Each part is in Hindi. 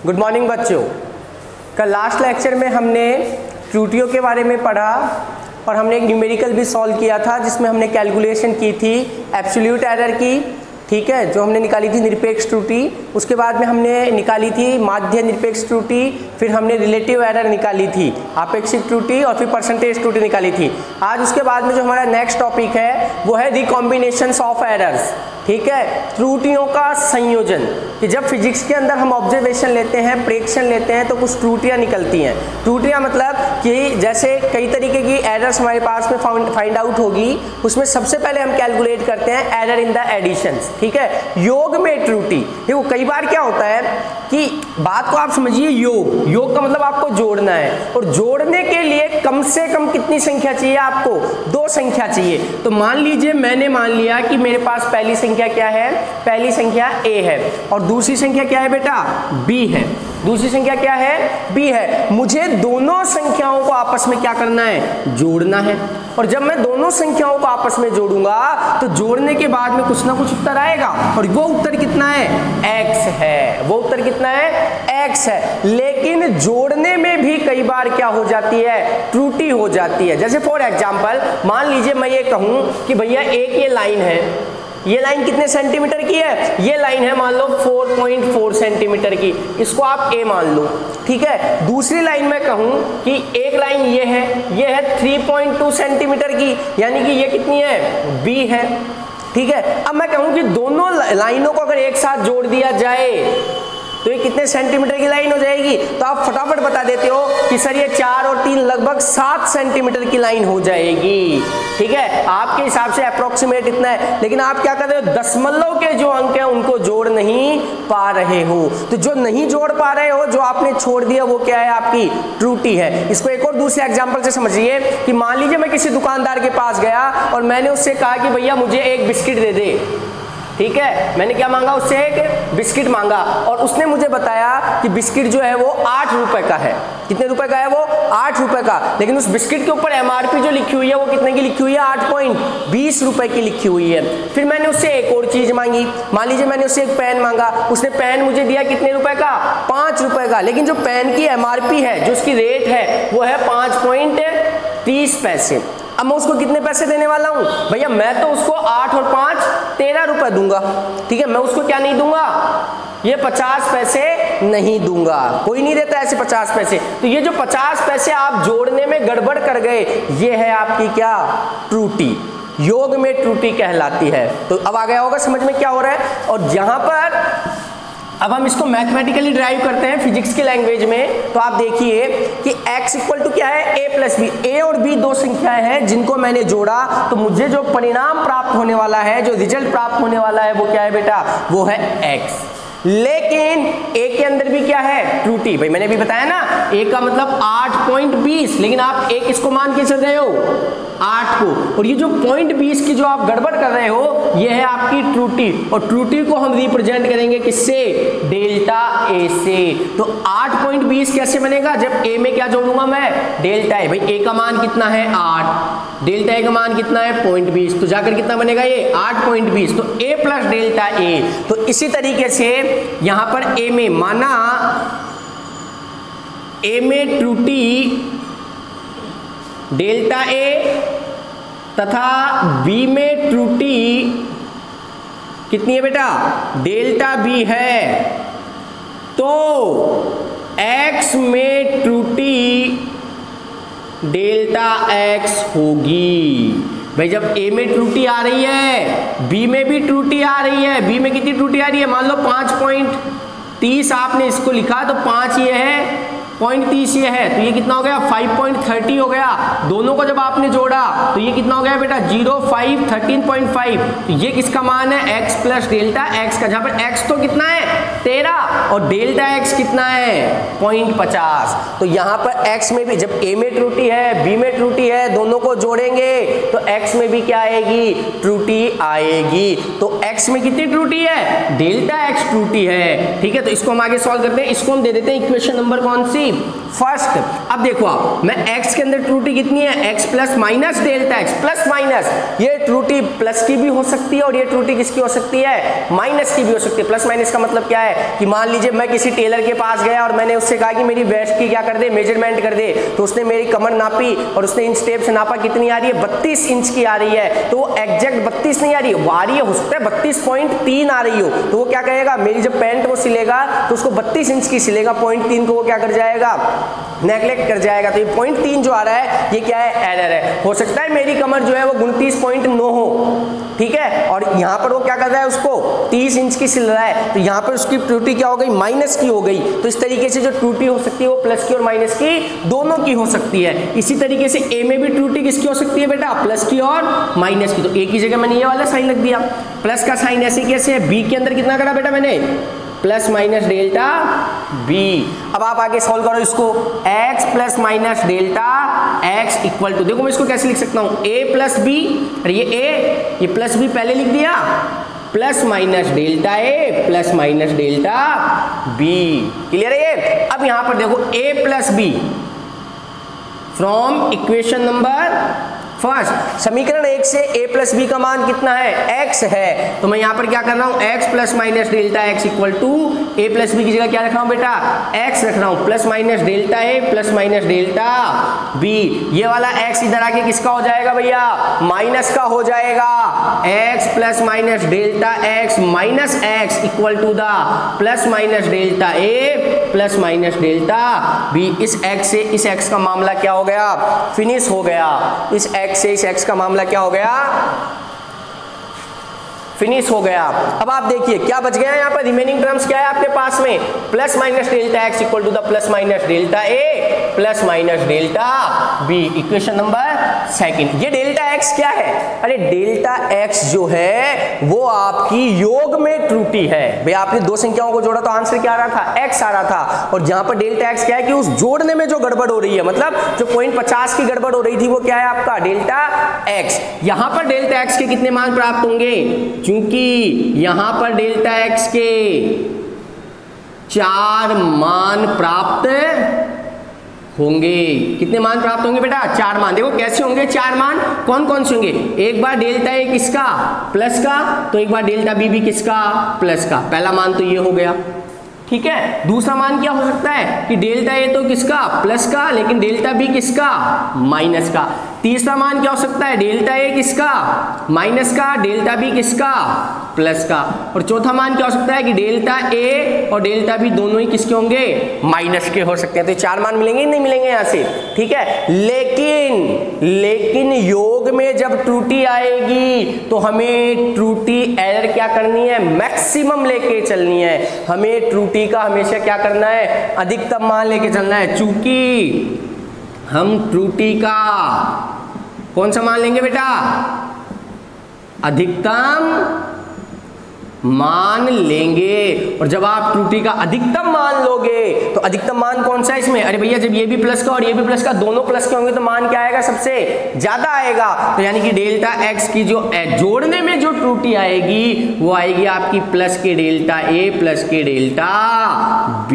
गुड मॉर्निंग बच्चों। कल लास्ट लेक्चर में हमने त्रुटियों के बारे में पढ़ा और हमने एक न्यूमेरिकल भी सॉल्व किया था जिसमें हमने कैलकुलेशन की थी एब्सोल्यूट एरर की, ठीक है, जो हमने निकाली थी निरपेक्ष त्रुटि। उसके बाद में हमने निकाली थी माध्य निरपेक्ष त्रुटि, फिर हमने रिलेटिव एरर निकाली थी, आपेक्षिक त्रुटि और फिर परसेंटेज त्रुटि निकाली थी। आज उसके बाद में जो हमारा नेक्स्ट टॉपिक है वो है रिकॉम्बिनेशंस ऑफ एरर्स, ठीक है, त्रुटियों का संयोजन। कि जब फिजिक्स के अंदर हम ऑब्जर्वेशन लेते हैं, प्रेक्षण लेते हैं तो कुछ त्रुटियां निकलती हैं। त्रुटियां मतलब कि जैसे कई तरीके की एरर्स हमारे पास में फाइंड आउट होगी, उसमें सबसे पहले हम कैलकुलेट करते हैं एरर इन द एडिशंस, ठीक है। योग में त्रुटि, देखो कई बार क्या होता है कि बात को आप समझिए, योग का मतलब आपको जोड़ना है और जोड़ने के लिए कम से कम कितनी संख्या चाहिए आपको? 2 संख्या चाहिए। तो मान लीजिए मैंने मान लिया कि मेरे पास पहली संख्या क्या है? पहली संख्या a है और दूसरी संख्या क्या है बेटा? b है। दूसरी संख्या क्या है? b है। मुझे दोनों संख्याओं को आपस में क्या करना है? जोड़ना है। और जब मैं दोनों संख्याओं को आपस में जोड़ूंगा तो जोड़ने के बाद में कुछ ना कुछ उत्तर आएगा और वो उत्तर कितना है? x है। वो उत्तर कितना है? x है। लेकिन जोड़ने में भी कई बार क्या हो जाती है? त्रुटि हो जाती है। जैसे फॉर एग्जांपल मान लीजिए मैं ये कहूं कि भैया एक ये लाइन है, ये लाइन कितने सेंटीमीटर की है? ये लाइन है मान लो 4.4 सेंटीमीटर की, इसको आप a मान लो, ठीक है। दूसरी लाइन में कहूं कि एक लाइन ये है 3.2 सेंटीमीटर की, यानी कि ये कितनी है? b है, ठीक है। अब मैं कहूं कि दोनों लाइनों को अगर एक साथ जोड़ दिया जाए तो ये कितने सेंटीमीटर की लाइन हो जाएगी? तो आप फटाफट बता देते हो कि सर ये 4 और 3 लगभग 7 सेंटीमीटर की लाइन हो जाएगी, ठीक है। आपके हिसाब से अप्रोक्सीमेट इतना है, लेकिन आप क्या कर रहे हो? दशमलव के जो अंक हैं उनको जोड़ नहीं पा रहे हो। तो जो नहीं जोड़ पा रहे हो, जो आपने छोड़ दिया, वो क्या है? आपकी त्रुटि है। इसको एक और दूसरे एग्जाम्पल से समझिए कि मान लीजिए मैं किसी दुकानदार के पास गया और मैंने उससे कहा कि भैया मुझे एक बिस्किट दे दे, ठीक है। मैंने क्या मांगा? उससे एक बिस्किट मांगा और उसने मुझे बताया कि बिस्किट जो है वो 8 रुपए का है। कितने रुपए का है वो? 8 रुपए का। लेकिन उस बिस्किट के ऊपर एमआरपी जो लिखी हुई है वो कितने की लिखी हुई है? 8.20 रुपए की लिखी हुई है। फिर मैंने उससे एक और चीज मांगी, मान लीजिए मैंने उससे एक पेन मांगा, उसने पेन मुझे दिया कितने रुपए का? 5 रुपए का। लेकिन जो पेन की एमआरपी है, जो उसकी रेट है, वो है 5.30 पैसे। अब मैं उसको कितने पैसे देने वाला हूं? भैया मैं तो उसको 8 और 5 13 रुपए दूंगा, ठीक है। मैं उसको क्या नहीं दूंगा? ये 50 पैसे नहीं दूंगा। कोई नहीं देता ऐसे 50 पैसे। तो ये जो 50 पैसे आप जोड़ने में गड़बड़ कर गए, ये है आपकी क्या? त्रुटि। योग में त्रुटि कहलाती है। तो अब आ गया होगा समझ में क्या हो रहा है। और यहां पर अब हम इसको मैथमेटिकली ड्राइव करते हैं फिजिक्स की लैंग्वेज में। तो आप देखिए कि x इक्वल टू क्या है? a plus B. a और b 2 संख्याएं हैं जिनको मैंने जोड़ा, तो मुझे जो परिणाम प्राप्त होने वाला है, जो रिजल्ट प्राप्त होने वाला है, वो क्या है बेटा? वो है x। लेकिन a के अंदर भी क्या है? त्रुटि। भाई मैंने भी बताया ना, a का मतलब 8.20, लेकिन आप a किसको मान के चल रहे हो? 8 को। और ये जो 0.20 की जो आप गड़बड़ कर रहे हो, ये है आपकी त्रुटि। और त्रुटि को हम रिप्रेजेंट करेंगे किससे? डेल्टा a से। तो 8.20 कैसे बनेगा? जब a में क्या जोड़ूंगा मैं? Delta a। भाई a का मान कितना है? 8। डेल्टा a का मान कितना है? 0.20। तो जाकर कितना बनेगा ये? 8.20। तो a प्लस डेल्टा a। तो इसी तरीके से यहां पर a में माना, a में त्रुटि डेल्टा a तथा b में त्रुटि कितनी है बेटा? डेल्टा b है। तो x में त्रुटि डेल्टा x होगी। भाई जब a में त्रुटि आ रही है, b में भी त्रुटि आ रही है। b में कितनी त्रुटि आ रही है? मान लो 5.30 आपने इसको लिखा, तो 5 ये है, 0.30 ये है, तो ये कितना हो गया? 5.30 हो गया। दोनों को जब आपने जोड़ा तो ये कितना हो गया बेटा? 0, 5, 13.5। तो ये किसका मान है? x प्लस डेल्टा x का, जहां पर x तो कितना है? 13 और डेल्टा x कितना है? 0.50। तो यहाँ पर x में भी जब a में त्रुटि है, b में त्रुटि है, दोनों को जोड़ेंगे तो x में भी क्या आएगी? त्रुटि आएगी। तो x में कितनी त्रुटि है? डेल्टा x त्रुटि है, ठीक है। तो इसको हम आगे सॉल्व करते हैं। इसको हम दे देते हैं इक्वेशन नंबर कौन सी? फर्स्ट। अब देखो आप, मैं x के अंदर त्रुटि कितनी है? x plus minus delta x। Plus minus, ये त्रुटि प्लस की भी हो सकती है और ये त्रुटि किसकी हो सकती है? माइनस की भी हो सकती है। प्लस माइनस का मतलब क्या है? है कि मान लीजिए मैं किसी टेलर के पास गया और मैंने उससे कहा कि मेरी वेस्ट की क्या कर दे, मेजरमेंट कर दे, तो उसने मेरी कमर नापी और उसने इंच टेप से नापा, कितनी आ रही है, 32 इंच की आ रही है। तो वो एग्जैक्ट 32 नहीं आ रही है, वो आ रही है, हो सकता है 32.3 आ रही हो, तो वो क्या कहेगा, मेरी जब पैंट वो सिलेगा तो उसको 32 इंच की सिलेगा, 0.3 को वो क्या कर जाएगा, नेगलेक्ट कर जाएगा। तो ये 0.3 जो आ रहा है ये क्या है, एरर है। हो सकता है मेरी कमर जो है वो 29.9 हो, ठीक है, और यहाँ पर वो क्या कर रहा है, उसको 30 इंच की सिल रहा है, तो यहाँ पर उसकी त्रुटि क्या हो गई, माइनस की हो गई। तो इस तरीके से जो त्रुटि हो सकती है वो प्लस की और माइनस की दोनों की हो सकती है। इसी तरीके से ए में भी त्रुटि किसकी हो सकती है बेटा, प्लस की और माइनस की। तो ए की जगह मैंने ये वाला साइन लग दिया, प्लस का साइन ऐसे कैसे है, बी के अंदर कितना करा बेटा मैंने, प्लस माइनस डेल्टा बी। अब आप आगे सॉल्व करो इसको, x plus minus delta x equal to, देखो मैं इसको कैसे लिख सकता हूं, a प्लस बी, अरे ये a, ये प्लस बी पहले लिख दिया, plus minus delta a plus minus delta b। Clear है ये। अब यहां पर देखो a plus B from equation number first, समीकरण 1 से a प्लस बी का मान कितना है, x है, तो मैं यहां पर क्या कर रहा हूं, x plus minus delta x equal to a plus B की जगह क्या रख रहा हूं बेटा, x रख रहा हूं, plus minus delta a plus minus delta b। ये वाला x इधर आके किसका हो जाएगा भैया, माइनस का हो जाएगा, x plus minus delta x minus x equal to the plus minus delta a plus minus delta b। इस x से इस x का मामला क्या हो गया, फिनिश हो गया। इस x से इस x का मामला क्या हो गया, फिनिश हो गया। अब आप देखिए क्या बच गया यहाँ पर, रिमेनिंग टर्म्स क्या है आपके पास में, plus minus delta x equal to the plus minus delta a plus minus delta b, equation number second. ये डेल्टा x क्या है, अरे डेल्टा x जो है वो आपकी योग में त्रुटि है। भैया आपने दो संख्याओं को जोड़ा तो आंसर क्या आ रहा था, x आ रहा था, और जहां पर डेल्टा x क्या है कि उस जोड़ने में जो गड़बड़ हो रही है, मतलब जो 0.50 की गड़बड़ हो रही थी वो क्या है आपका डेल्टा x। यहां पर डेल्टा x के कितने मान प्राप्त होंगे, क्योंकि यहां पर डेल्टा x के 4 मान प्राप्त होंगे। कितने मान प्राप्त होंगे बेटा, 4 मान। देखो कैसे होंगे 4 मान, कौन कौन से होंगे, एक बार डेल्टा ए किसका, प्लस का, तो एक बार डेल्टा बी भी किसका, प्लस का। पहला मान तो ये हो गया, ठीक है। दूसरा मान क्या हो सकता है कि डेल्टा ए तो किसका, प्लस का, लेकिन डेल्टा बी किसका, माइनस का। तीसरा मान क्या हो सकता है, डेल्टा ए किसका, माइनस का, डेल्टा बी किसका, प्लस का। और चौथा मान क्या हो सकता है कि डेल्टा ए और डेल्टा बी दोनों ही किसके होंगे, माइनस के हो सकते हैं। तो 4 मान मिलेंगे नहीं मिलेंगे यहां से, ठीक है। लेकिन योग में जब त्रुटि आएगी तो हमें त्रुटि एरर क्या करनी है, मैक्सिमम लेके चलनी है। हमें त्रुटि का हमेशा क्या करना है, अधिकतम मान लेके चलना है। चूंकि हम त्रुटि का कौन सा मान लेंगे बेटा, अधिकतम मान लेंगे। और जब आप त्रुटि का अधिकतम मान लोगे तो अधिकतम मान कौन सा है इसमें, अरे भैया जब ये भी प्लस का और ये भी प्लस का, दोनों प्लस के होंगे तो मान क्या आएगा, सबसे ज्यादा आएगा। तो यानी कि डेल्टा x की जो जोड़ने में जो त्रुटि आएगी वो आएगी आपकी प्लस के डेल्टा a प्लस के डेल्टा b।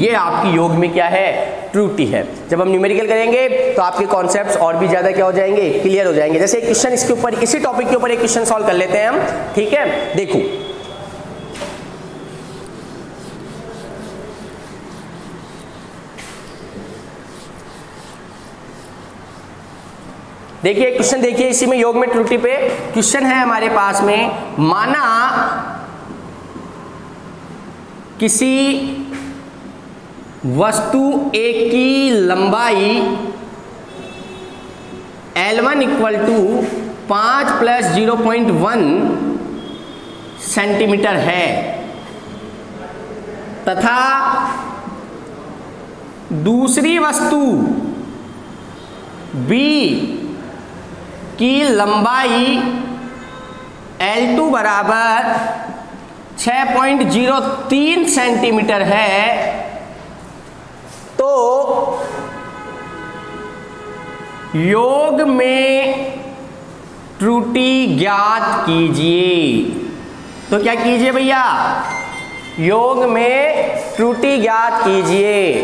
ये आपकी योग में क्या है, त्रुटि है। जब हम न्यूमेरिकल करेंगे तो आपके कॉन्सेप्ट्स और भी ज्यादा क्या हो जाएंगे, क्लियर हो जाएंगे। जैसे एक क्वेश्चन इसके ऊपर, इसी टॉपिक के ऊपर एक क्वेश्चन सॉल्व कर लेते हैं हम, ठीक है। देखो देखिए क्वेश्चन, देखिए इसी में योग में त्रुटि पे क्वेश्चन है हमारे पास में। माना किसी वस्तु A की लंबाई L1 equal to 5 plus 0.1 centimetre है तथा दूसरी वस्तु B की लंबाई L2 बराबर 6.03 सेंटीमीटर है, तो योग में त्रुटि ज्ञात कीजिए। तो क्या कीजिए भैया, योग में त्रुटि ज्ञात कीजिए।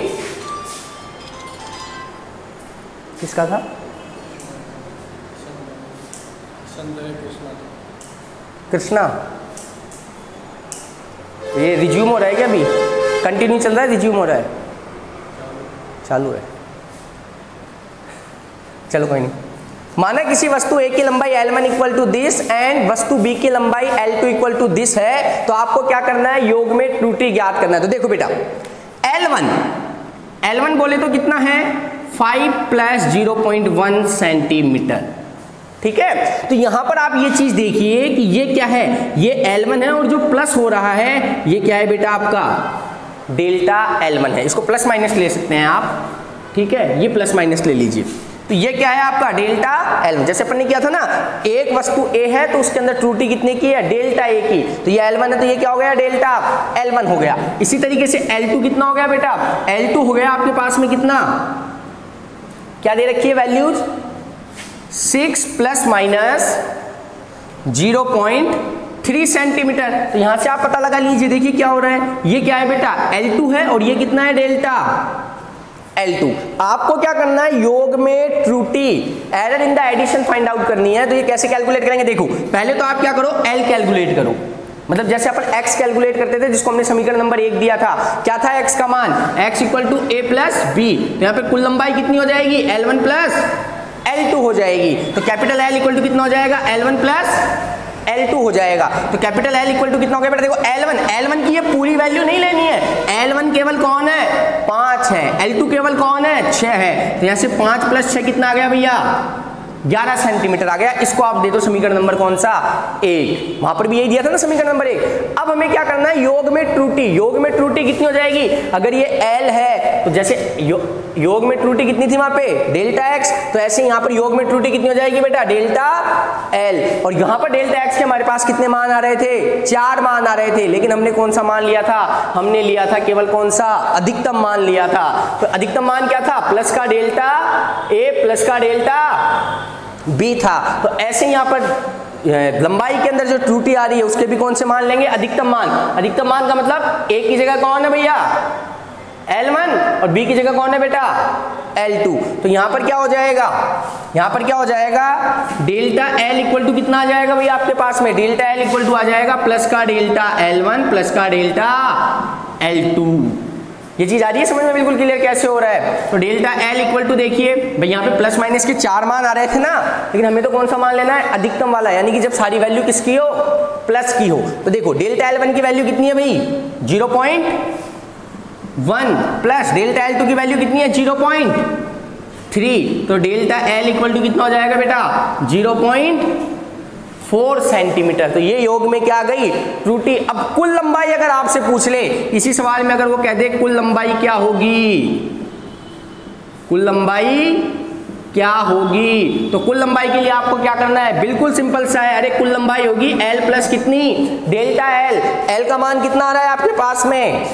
किसका था, कृष्णा। ये रिज्यूम हो रहा है क्या अभी? कंटिन्यू चल रहा है, रिज्यूम हो रहा है? चालू है, चलो कोई नहीं। माना किसी वस्तु A की लंबाई L1 equal to this and वस्तु B की लंबाई L2 इक्वल टू दिस है, तो आपको क्या करना है, योग में त्रुटि ज्ञात करना है। तो देखो बेटा, L1 बोले तो कितना है, 5 प्लस 0.1 सेंटीमीटर, ठीक है। तो यहां पर आप ये चीज देखिए कि ये क्या है, ये L1 है और जो प्लस हो रहा है ये क्या है बेटा, आपका डेल्टा L1 है। इसको प्लस माइनस ले सकते हैं आप, ठीक है, ये प्लस माइनस ले लीजिए। तो ये क्या है आपका डेल्टा L1। जैसे अपन ने किया था ना, एक वस्तु A है तो उसके अंदर त्रुटि कितने की है, डेल्टा A की, तो ये L1 है तो ये क्या हो गया, डेल्टा L1 हो गया। इसी तरीके से L2 कितना हो गया बेटा, L2 हो गया आपके पास में कितना, क्या दे रखी है वैल्यूज, 6 प्लस माइनस 0.3 सेंटीमीटर। तो यहां से आप पता लगा लीजिए, देखिए क्या हो रहा है, ये क्या है बेटा, L2 है और ये कितना है, डेल्टा L2। आपको क्या करना है, योग में त्रुटि, error in the addition find out करनी है। तो ये कैसे कैलकुलेट करेंगे, देखो पहले तो आप क्या करो, L कैलकुलेट करो। मतलब जैसे अपन x कैलकुलेट करते थे, जिसको हमने समीकरण नंबर 1 दिया था, क्या था x का मान, x equal to a plus B. तो यहाँ पे कुल लंबाई कितनी हो जाएगी, L1 प्लस L2 हो जाएगी। तो कैपिटल L इक्वल टू कितना हो जाएगा, L1 प्लस L2 हो जाएगा। तो कैपिटल L इक्वल टू कितना हो गया बेटा, देखो L1 की ये पूरी वैल्यू नहीं लेनी है, L1 केवल कौन है, 5 है, L2 केवल कौन है, 6 है। तो यहाँ से 5 प्लस 6 कितना आ गया भैया, 11 सेंटीमीटर आ गया। इसको आप दे दो समीकरण नंबर कौन सा, 1। वहां पर भी यही दिया था ना समीकरण नंबर 1। अब हमें क्या करना है, योग में त्रुटि, योग में त्रुटि कितनी हो जाएगी, अगर ये L है तो जैसे योग में त्रुटि कितनी थी वहां पे, डेल्टा x, तो ऐसे यहाँ पर योग में त्रुटि कितनी हो जाएगी बेटा, डेल्टा L। और यहाँ पर डेल्टा x के हमारे पास कितने मान आ रहे थे, 4 मान आ रहे थे, लेकिन हमने कौन सा मान लिया था, हमने लिया था केवल कौन सा, अधिकतम मान लिया था। तो अधिकतम मान क्या था, प्लस का डेल्टा A प्लस का डेल्टा B था। तो ऐसे यहाँ पर लंबाई के अंदर जो त्रुटि आ रही है उसके भी कौन से मान लेंगे, अधिकतम मान। अधिकतम मान का मतलब A की जगह कौन है भैया, L1, और B की जगह कौन है बेटा, L2। तो यहाँ पर क्या हो जाएगा, यहाँ पर क्या हो जाएगा, डेल्टा L इक्वल टू कितना आ जाएगा भैया आपके पास में, डेल्टा L इक्वल टू आ जाएगा प्लस का डेल्टा L1 प्लस का डेल्टा L2। ये चीज आ रही है समझ में, बिल्कुल क्लियर कैसे हो रहा है। तो डेल्टा L इक्वल टू देखिए भाई, यहाँ पे प्लस माइनस के 4 मान आ रहे थे ना, लेकिन हमें तो कौन सा मान लेना है, अधिकतम वाला, यानी कि जब सारी वैल्यू किसकी हो, प्लस की हो। तो देखो डेल्टा L1 की वैल्यू कितनी है भाई, 0.1 प्लस डेल्टा L2 की वैल्यू कितनी है, 0.3। तो डेल्टा L इक्वल टू कितना हो जाएगा बेटा, 0.4 सेंटीमीटर। तो ये योग में क्या आ गई, त्रुटि। अब कुल लंबाई अगर आपसे पूछ ले इसी सवाल में, अगर वो कह दे कुल लंबाई क्या होगी, कुल लंबाई क्या होगी, तो कुल लंबाई के लिए आपको क्या करना है, बिल्कुल सिंपल सा है। अरे कुल लंबाई होगी L प्लस कितनी, डेल्टा L। L का मान कितना आ रहा है आपके पास में,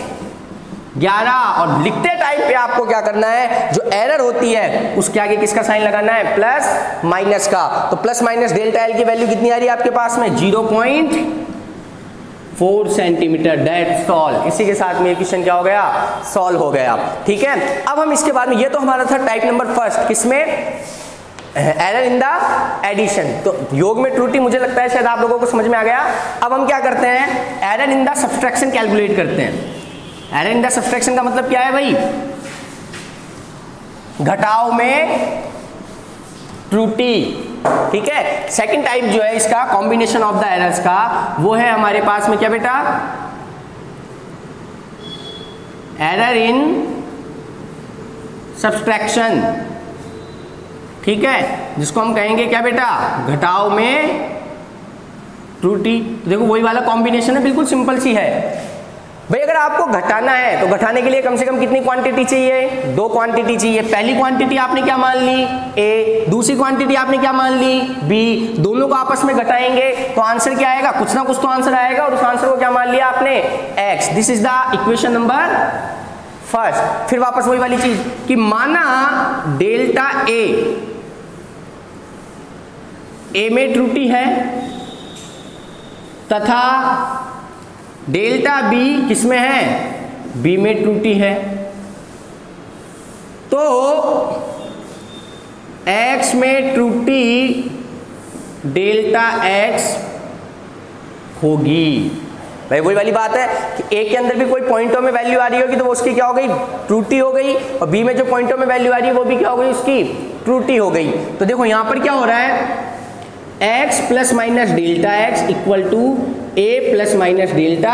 11। और लिखते टाइम पे आपको क्या करना है, जो एरर होती है उसके आगे किसका साइन लगाना है, प्लस माइनस का। तो प्लस माइनस डेल्टा L की वैल्यू कितनी आ रही है आपके पास में, 0.4 सेंटीमीटर। That's all. इसी के साथ में क्वेश्चन क्या हो गया, सॉल्व हो गया। ठीक है, अब हम इसके बाद में, ये तो हमारा था टाइप नंबर फर्स्ट, किसमें, एरर इन द एडिशन। तो योग में त्रुटि मुझे लगता है शायद आप लोगों को समझ में आ गया। अब हम क्या करते हैं, error in the subtraction calculate करते हैं। एरर इन द सब्सट्रैक्शन का मतलब क्या है भाई, घटाव में त्रुटि। ठीक है, सेकंड टाइप जो है इसका कॉम्बिनेशन ऑफ द एरर्स का, वो है हमारे पास में क्या बेटा, एरर इन सब्सट्रैक्शन। ठीक है, जिसको हम कहेंगे क्या बेटा, घटाव में त्रुटि। देखो वही वाला कॉम्बिनेशन है, बिल्कुल सिंपल सी है भाई। अगर आपको घटाना है तो घटाने के लिए कम से कम कितनी क्वांटिटी चाहिए, 2 क्वांटिटी चाहिए। पहली क्वांटिटी आपने क्या मान ली, A, दूसरी क्वांटिटी आपने क्या मान ली, B। दोनों को आपस में घटाएंगे तो आंसर क्या आएगा, कुछ ना कुछ तो आंसर आएगा, और उस आंसर को क्या मान लिया आपने, X। This is the equation number first. फिर वापस वही वाली चीज कि माना डेल्टा A में त्रुटि है तथा डेल्टा B किसमें है, B में त्रुटि है, तो X में त्रुटि डेल्टा X होगी। भाई वही वाली बात है कि ए के अंदर भी कोई पॉइंटों में वैल्यू आ रही होगी तो वो उसकी क्या हो गई, ट्रूटी हो गई, और बी में जो पॉइंटों में वैल्यू आ रही है वो भी क्या हो गई, उसकी ट्रूटी हो गई। तो देखो यहाँ पर क्या हो रहा है, x plus minus delta x equal to a plus minus delta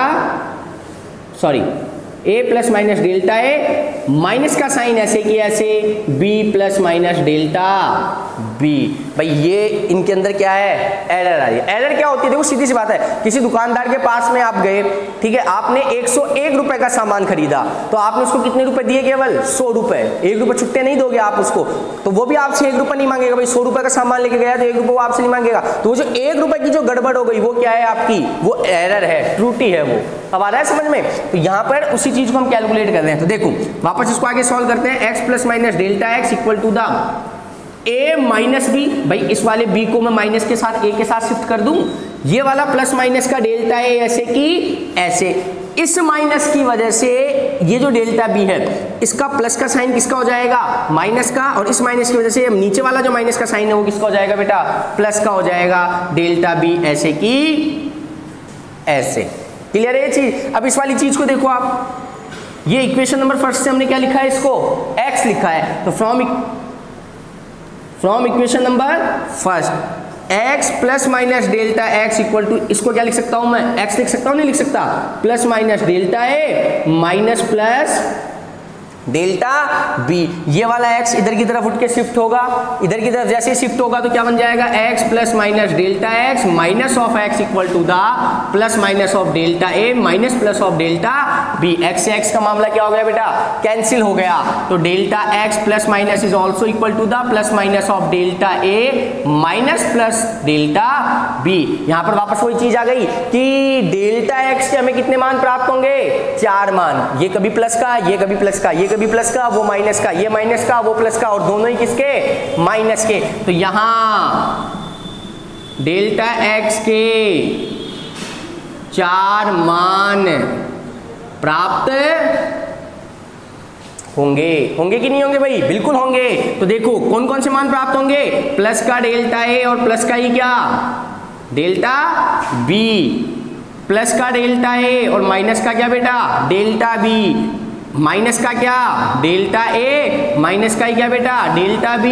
a plus minus delta a, minus का साइन ऐसे कि ऐसे b plus minus delta b. भाई ये इनके अंदर क्या है, एरर आ रही है। एरर क्या होती है, देखो सीधी सी बात है, किसी दुकानदार के पास में आप गए, ठीक है, आपने 101 रुपए का सामान खरीदा, तो आपने उसको कितने रुपए दिए, केवल 100 रुपए, 1 रुपए छुट्टे नहीं दोगे आप उसको, तो वो भी आपसे 1 रुपए नहीं मांगेगा। भाई 100 रुपए का सामान लेके गया तो 1 रुपए वो आपसे नहीं मांगेगा। तो वो जो 1 रुपए की जो गड़बड़ हो गई वो क्या है आपकी, वो एरर है, त्रुटि है वो। अब आ रहा है समझ में? तो यहाँ पर उसी चीज को हम कैलकुलेट कर रहे हैं। तो देखो वापस इसको आगे सॉल्व करते हैं। x plus minus delta x equal to the a minus b. भाई इस वाले b को मैं माइनस के साथ a के साथ शिफ्ट कर दूं, ये वाला प्लस माइनस का डेल्टा a ऐसे की ऐसे, इस माइनस की वजह से ये जो डेल्टा b है इसका प्लस का साइन किसका हो जाएगा, माइनस का, और इस माइनस की वजह से नीचे वाला जो माइनस का साइन है वो किसका हो जाएगा बेटा, प्लस का हो जाएगा, डेल्टा b ऐसे की ऐसे। क्लियर है ये चीज? अब इस वाली चीज को देखो आप, ये इक्वेशन नंबर फर्स्ट से हमने क्या लिखा है, इसको x लिखा है। तो from equation number first x plus minus delta x equal to, इसको क्या लिख सकता हूं मैं, x लिख सकता हूं, नहीं लिख सकता, plus minus delta a minus plus delta b। ये वाला x इधर की तरफ उठ के शिफ्ट होगा, इधर की तरफ जैसे शिफ्ट होगा तो क्या बन जाएगा, x plus minus delta x minus of x equal to the plus minus of delta a minus plus of delta b। x से x का मामला क्या हो गया बेटा, कैंसिल हो गया। तो delta x plus minus is also equal to the plus minus of delta a minus plus delta b। यहाँ पर वापस वही चीज आ गई कि डेल्टा x के हमें कितने मान प्राप्त होंगे, 4 मान। ये कभी प्लस का, ये कभी प्लस का, ये कभी प्लस का, वो माइनस का, ये माइनस का, वो प्लस का, और दोनों ही किसके, माइनस के। तो यहां डेल्टा x के 4 मान प्राप्त होंगे। होंगे कि नहीं होंगे भाई, बिल्कुल होंगे। तो देखो कौन कौन से मान प्राप्त होंगे, प्लस का डेल्टा a और प्लस का ही क्या, डेल्टा b, प्लस का डेल्टा a और माइनस का क्या बेटा, डेल्टा b, माइनस का क्या, डेल्टा a, माइनस का ही क्या बेटा, डेल्टा b,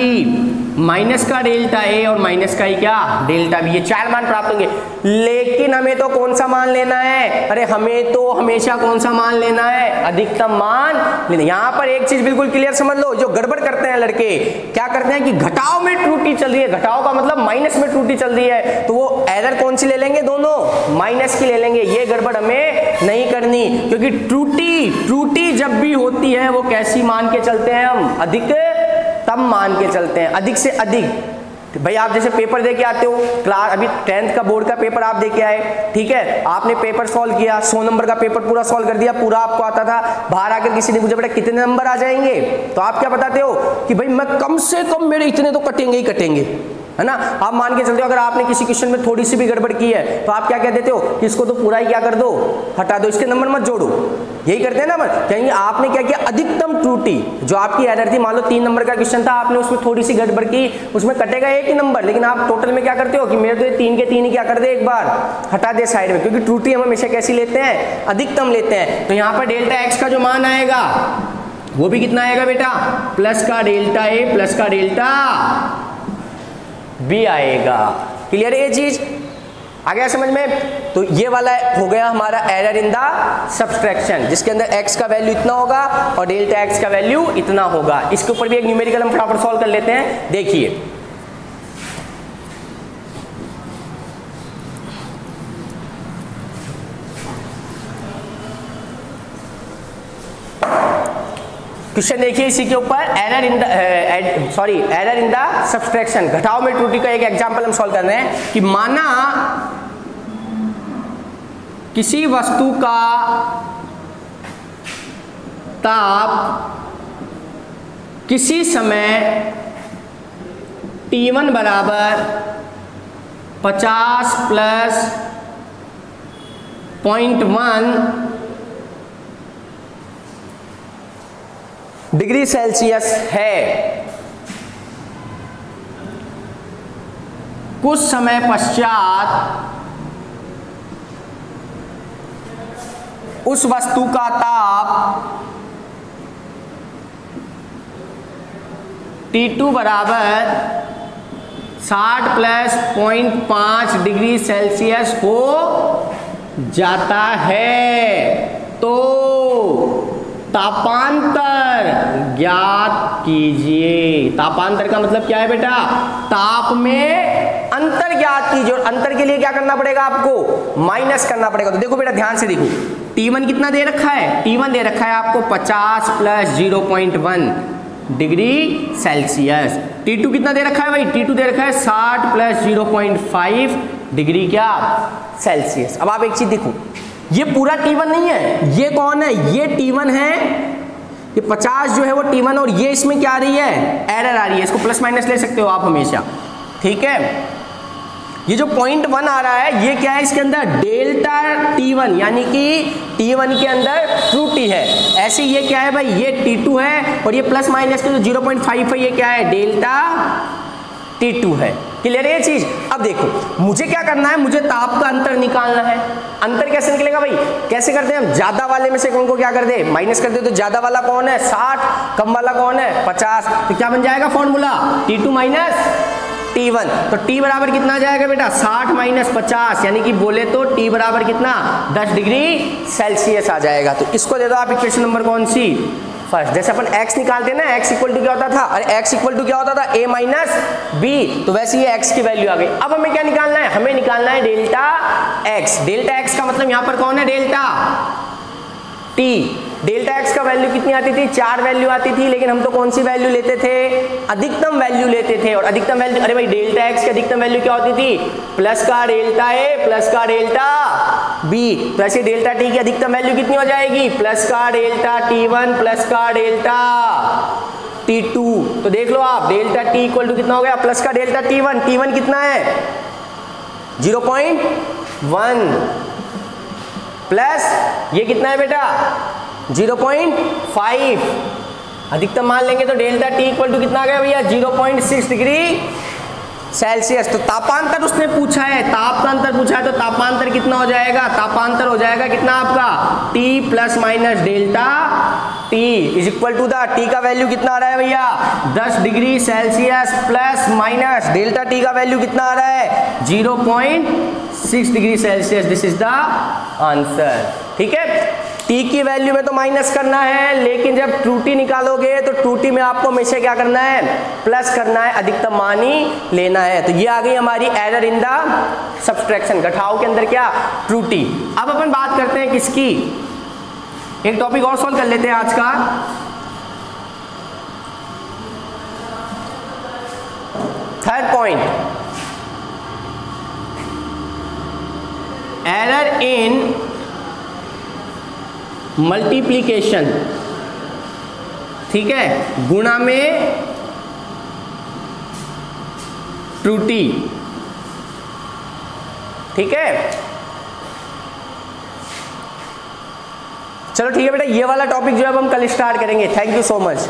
माइनस का डेल्टा a और माइनस का ही क्या, डेल्टा b। ये 4 मान प्राप्त होंगे। लेकिन हमें तो कौन सा मान लेना है, अरे हमें तो हमेशा कौन सा मान लेना है, अधिकतम मान लेना। यहाँ पर एक चीज बिल्कुल क्लियर समझ लो, जो गड़बड़ करते हैं लड़के, क्या करते हैं कि घटाव में त्रुटि चल रही है, घटाव का मतलब माइनस में त्रुटि चल रही है, तो वो एरर कौन सी ले लेंगे, दोनों माइनस की ले लेंगे। ये गड़बड़ हमें नहीं करनी, क्योंकि त्रुटि जब भी होती है वो कैसी मान के चलते हैं, हम अधिकतम मान के चलते हैं, अधिक से अधिक। भाई आप जैसे पेपर दे के आते हो, क्लास अभी 10th का बोर्ड का पेपर आप दे के आए, ठीक है, आपने पेपर सॉल्व किया, 100 नंबर का पेपर पूरा सॉल्व कर दिया, पूरा आपको आता था, बाहर आकर किसी ने पूछा बेटा कितने नंबर आ जाएंगे, तो आप क्या बताते हो कि भाई मैं कम से कम मेरे इतने तो कटेंगे ही कटेंगे, है ना। आप मान के चलते हो अगर आपने किसी क्वेश्चन में थोड़ी सी भी गड़बड़ की है तो आप क्या कह देते हो कि इसको तो पूरा ही क्या कर दो, हटा दो, इसके नंबर मत जोड़ो। यही करते हैं ना, कहेंगे आपने क्या किया, अधिकतम त्रुटि जो आपकी एरर थी, मान लो 3 नंबर का क्वेश्चन था, आपने उसमें थोड़ी सी गड़बड़ की, उसमें कटेगा 1 ही नंबर, लेकिन आप टोटल में क्या करते हो कि मेरे तो ये 3 के 3 ही क्या कर दे, एक बार हटा दे साइड में, क्योंकि त्रुटि हम हमेशा कैसी लेते हैं, अधिकतम लेते हैं। तो यहाँ पर डेल्टा एक्स का जो मान आएगा वो भी कितना आएगा बेटा, प्लस का डेल्टा ए प्लस का डेल्टा बी आएगा। क्लियर है ये चीज, आ गया समझ में? तो ये वाला हो गया हमारा एरर इन द सब्सट्रैक्शन, जिसके अंदर x का वैल्यू इतना होगा और डेल्टा x का वैल्यू इतना होगा। इसके ऊपर भी एक न्यूमेरिकल हम फटाफट सॉल्व कर लेते हैं। देखिए क्वेश्चन, देखिए इसी के ऊपर एरर इन द सब्सट्रैक्शन, घटाव में त्रुटि का एक एग्जांपल हम सॉल्व कर रहे हैं कि माना किसी वस्तु का ताप किसी समय T1 बराबर 50 प्लस 0.1 डिग्री सेल्सियस है, कुछ समय पश्चात उस वस्तु का ताप T2 बराबर 60 प्लस 0.5 डिग्री सेल्सियस हो जाता है तो तापांतर ज्ञात कीजिए। तापांतर का मतलब क्या है बेटा? ताप में अंतर ज्ञात कीजिए, और अंतर के लिए क्या करना पड़ेगा आपको? माइनस करना पड़ेगा। तो देखो बेटा ध्यान से देखो, T1 कितना दे रखा है? T1 दे रखा है आपको 50 प्लस 0.1 डिग्री सेल्सियस। T2 कितना दे रखा है भाई? T2 दे रखा है 60 प्लस 0.5 डिग्री क्या सेल्सियस। अब आप एक चीज देखो, ये पूरा T1 नहीं है, ये कौन है? ये T1 है, ये 50 जो है वो T1, और ये इसमें क्या आ रही है? एरर आ रही है। इसको प्लस माइनस ले सकते हो आप हमेशा, ठीक है। ये जो 0.1 आ रहा है ये क्या है? इसके अंदर डेल्टा T1, यानी कि T1 के अंदर त्रुटि है। ऐसे ये क्या है भाई? ये T2 है, और ये प्लस माइनस के जो 0.5 है ये क्या है? डेल्टा T2 है। क्लियर है ये चीज? अब देखो मुझे क्या करना है, मुझे ताप का अंतर निकालना है। अंतर कैसे निकलेगा भाई? कैसे करते हैं हम? ज्यादा वाले में से कौन को क्या कर दे? माइनस कर दे। तो ज्यादा वाला कौन है? 60, कम वाला कौन है? 50। तो क्या बन जाएगा फॉर्मूला? T2 minus T1। तो T बराबर कितना आ जाएगा बेटा? 60 माइनस 50, यानी कि बोले तो T बराबर कितना? 10 डिग्री सेल्सियस आ जाएगा। तो इसको दे दो आप इक्वेशन नंबर कौन सी? फर्स्ट। जैसे अपन x निकालते हैं ना, x इक्वल टू क्या होता था? अरे x इक्वल टू क्या होता था? a minus b। तो वैसे ये x की वैल्यू आ गई। अब हमें क्या निकालना है? हमें निकालना है डेल्टा x। डेल्टा x का मतलब यहाँ पर कौन है? Delta t। डेल्टा x का वैल्यू कितनी आती थी? 4 वैल्यू आती थी, लेकिन हम तो कौन सी वैल्यू लेते थे? अधिकतम वैल्यू लेते थे। और अधिकतम वैल्यू, अरे भाई डेल्टा x की अधिकतम वैल्यू क्या होती थी? प्लस का डेल्टा a प्लस का डेल्टा b। तो ऐसे डेल्टा t की अधिकतम वैल्यू कितनी हो जाएगी? प्लस का डेल्टा T1 प्लस का डेल्टा T2। तो देख लो आप, डेल्टा t इक्वल टू कितना हो गया? प्लस का डेल्टा T1। T1 कितना है? 0.1 प्लस ये कितना है बेटा? 0.5। अधिकतम मान लेंगे तो डेल्टा t इक्वल टू कितना आ गया भैया? 0.6 डिग्री सेल्सियस। तो तापांतर उसने पूछा है, ताप का अंतर पूछा है, तो तापांतर कितना हो जाएगा? तापांतर हो जाएगा कितना आपका? T plus minus delta T is equal to the T का वैल्यू कितना आ रहा है भैया? 10 degree Celsius plus minus delta T का वैल्यू कितना आ रहा है? 0.6 degree Celsius. This is the answer, ठीक है। T की वैल्यू में तो माइनस करना है, लेकिन जब त्रुटि निकालोगे तो त्रुटि में आपको हमेशा क्या करना है? प्लस करना है, अधिकतम मान ही लेना है। तो ये आ गई हमारी एरर इन द सब्सट्रैक्शन, घटाव के अंदर क्या? त्रुटि। अब अपन बात करते हैं किसकी? एक टॉपिक और सॉल्व कर लेते हैं आज का। Third point, error in multiplication, ठीक है, गुणा में त्रुटि, ठीक है। चलो ठीक है बेटा, ये वाला टॉपिक जो है अब हम कल स्टार्ट करेंगे। Thank you so much.